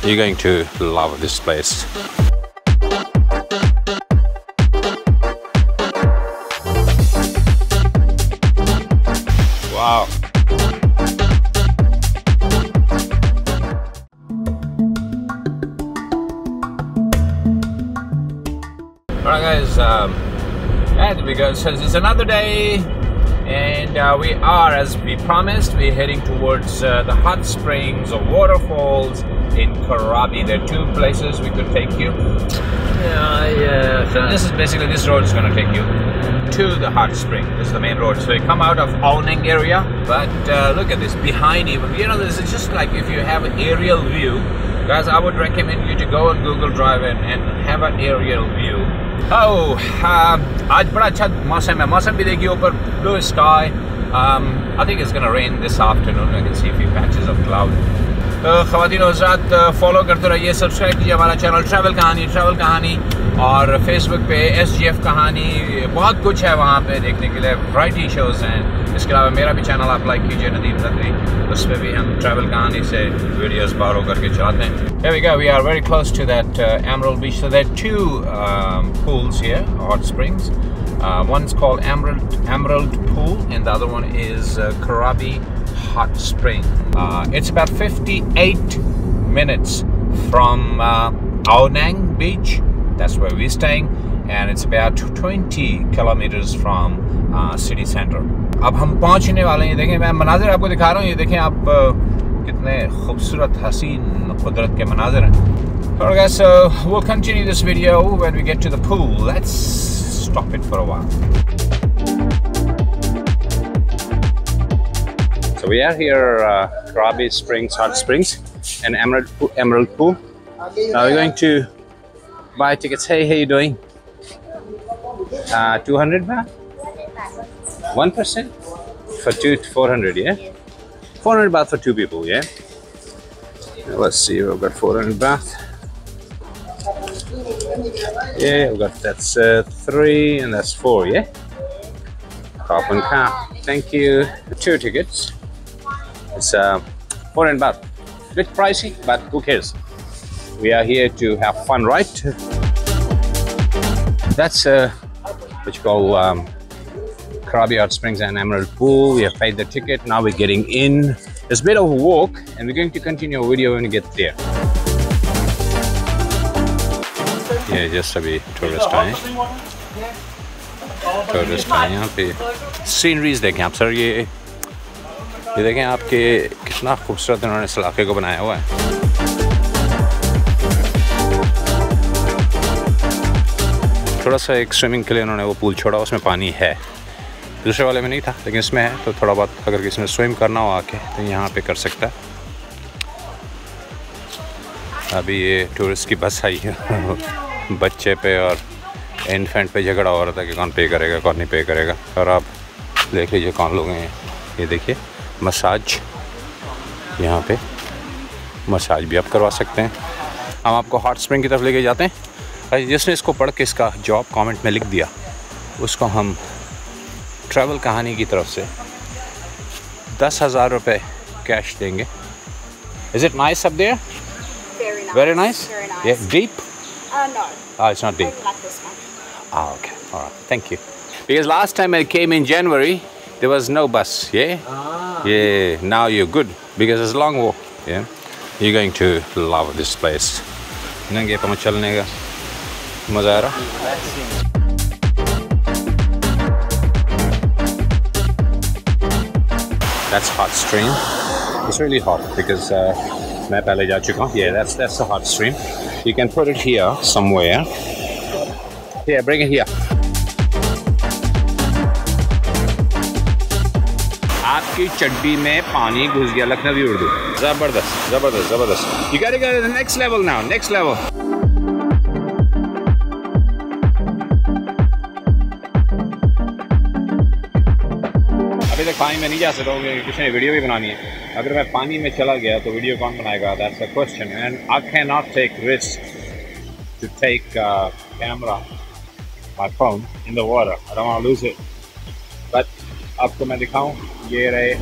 You're going to love this place. Wow. Alright guys, there we go. So it's another day, and we are, as we promised, we're heading towards the hot springs or waterfalls in Krabi. There are two places we could take you. So this is basically, this road is going to take you to the hot spring. This is the main road. So you come out of Aonang area, but look at this behind you. You know, this is just like if you have an aerial view. Guys, I would recommend you to go on Google Drive and have an aerial view. Oh, आज बड़ा अच्छा मौसम है. मौसम भी देखिए ऊपर, blue sky. I think it's gonna rain this afternoon. I can see a few patches of cloud. ख़वातीन और हज़रात, फॉलो करते रहिए, सब्सक्राइब कीजिए हमारा चैनल ट्रैवल कहानी, और फेसबुक पे SGF कहानी. बहुत कुछ है वहाँ पे देखने के लिए, वैरायटी शोज़ हैं. इसके अलावा मेरा भी चैनल आप लाइक कीजिए, नदीम नदवी. उस पर भी हम ट्रैवल कहानी से वीडियोस बारो करके चलाते हैं. Here we go. We are very close to that Emerald Beach. So there are two pools here, hot springs. One's called Emerald Pool, and the other one is Krabi Hot Spring. It's about 58 minutes from Aonang Beach. That's where we're staying, and it's about 20 kilometers from city center. अब हम पहुंचने वाले हैं. देखें, मैं मनाज़र आपको दिखा रहा हूँ. ये देखें आप कितने खूबसूरत हसीन कुदरत के मनाज़र हैं. Alright guys, so we'll continue this video when we get to the pool. Let's stop it for a while. So we are here, Krabi Springs, Hot Springs, and Emerald Pool. Now we're going to buy tickets. Hey, how you doing? 200 baht? 1%? For 400, yeah? 400 baht for two people, yeah? Now let's see, we've got 400 baht. Yeah, we've got, that's 3 and that's 4, yeah? Cop and cap. Thank you. 2 tickets. It's 400 baht. Bit pricey, but who cares? We are here to have fun, right? That's what you call Krabi Hot Springs and Emerald Pool. We have paid the ticket. Now we're getting in. It's a bit of a walk, and we're going to continue our video when we get there. Yeah, just अभी tourist आए. Tourist आए यहाँ पे. Sceneries देखें आप sir. ये देखें आपके कितना खूबसूरत उन्होंने इस इलाके को बनाया हुआ है. थोड़ा सा एक स्विमिंग के लिए उन्होंने वो पूल छोड़ा, उसमें पानी है. दूसरे वाले में नहीं था, लेकिन इसमें है. तो थोड़ा बहुत अगर किसी ने स्विम करना हो आके तो यहाँ पे कर सकता है. अभी ये टूरिस्ट की बस आई है. बच्चे पे और इन्फेंट पे झगड़ा हो रहा था कि कौन पे करेगा कौन नहीं पे करेगा. और आप देख लीजिए कौन लोग हैं. ये देखिए मसाज, यहाँ पे मसाज भी आप करवा सकते हैं. हम आपको हॉट स्प्रिंग की तरफ लेके जाते हैं. जिसने इसको पढ़ के इसका जवाब कमेंट में लिख दिया, उसको हम ट्रैवल कहानी की तरफ से 10,000 रुपये कैश देंगे. Is it nice up there? Very nice. Very nice? Very nice. Yeah, deep? No. Oh, it's not deep. Like this one. Ah, okay. All right. Thank you. Because last time I came in January, there was no bus. Yeah? Ah. Yeah. Now you're good because it's a long walk. Yeah? You're going to love this place. नंगे पाँव चलने का मज़ा आ रहा. That's hot stream. It's really hot because मैं पहले जा चुका हूँ. Yeah, that's the hot stream. You can put it here somewhere. Here, bring it here. आपकी चड्डी में पानी घुस गया. लखनवी उर्दू. जबरदस्त, जबरदस्त, जबरदस्त. You gotta go to the next level now. Next level. अभी तक पानी में नहीं जा सकता हूँ क्योंकि कुछ नहीं, वीडियो भी बनानी है. अगर मैं पानी में चला गया तो वीडियो कौन बनाएगा? That's the question. And I cannot take risk to take camera, my phone in the water. I don't want to lose it. But आपको मैं दिखाऊं, ये रहे